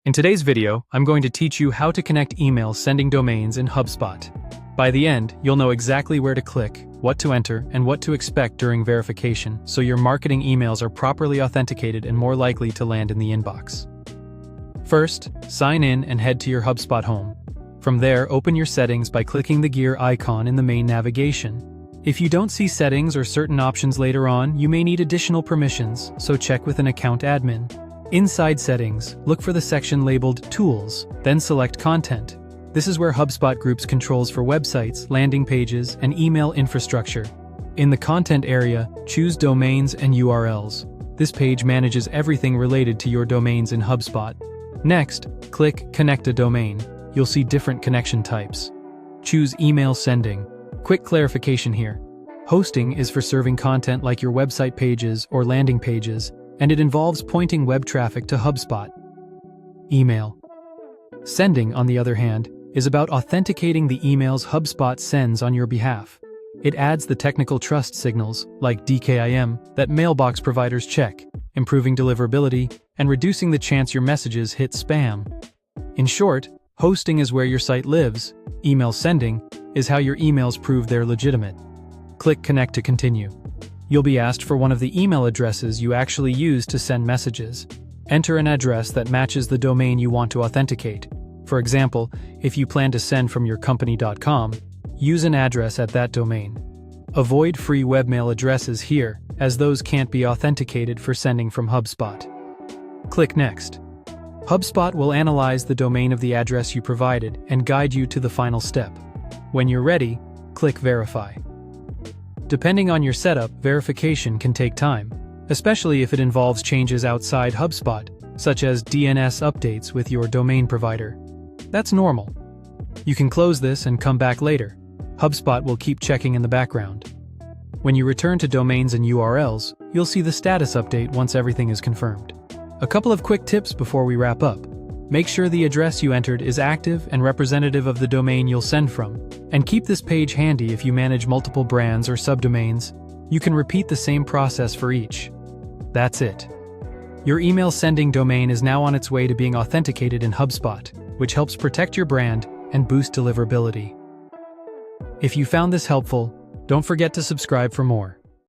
In today's video, I'm going to teach you how to connect email sending domains in HubSpot. By the end, you'll know exactly where to click, what to enter, and what to expect during verification, so your marketing emails are properly authenticated and more likely to land in the inbox. First, sign in and head to your HubSpot home. From there, open your settings by clicking the gear icon in the main navigation. If you don't see settings or certain options later on, you may need additional permissions, so check with an account admin. Inside Settings, look for the section labeled Tools, then select Content. This is where HubSpot groups controls for websites, landing pages, and email infrastructure. In the Content area, choose Domains and URLs. This page manages everything related to your domains in HubSpot. Next, click Connect a Domain. You'll see different connection types. Choose Email Sending. Quick clarification here. Hosting is for serving content like your website pages or landing pages, and it involves pointing web traffic to HubSpot. Email Sending, on the other hand, is about authenticating the emails HubSpot sends on your behalf. It adds the technical trust signals, like DKIM, that mailbox providers check, improving deliverability and reducing the chance your messages hit spam. In short, hosting is where your site lives. Email sending is how your emails prove they're legitimate. Click Connect to continue. You'll be asked for one of the email addresses you actually use to send messages. Enter an address that matches the domain you want to authenticate. For example, if you plan to send from your company.com, use an address at that domain. Avoid free webmail addresses here, as those can't be authenticated for sending from HubSpot. Click Next. HubSpot will analyze the domain of the address you provided and guide you to the final step. When you're ready, click Verify. Depending on your setup, verification can take time, especially if it involves changes outside HubSpot, such as DNS updates with your domain provider. That's normal. You can close this and come back later. HubSpot will keep checking in the background. When you return to domains and URLs, you'll see the status update once everything is confirmed. A couple of quick tips before we wrap up. Make sure the address you entered is active and representative of the domain you'll send from, and keep this page handy if you manage multiple brands or subdomains. You can repeat the same process for each. That's it. Your email sending domain is now on its way to being authenticated in HubSpot, which helps protect your brand and boost deliverability. If you found this helpful, don't forget to subscribe for more.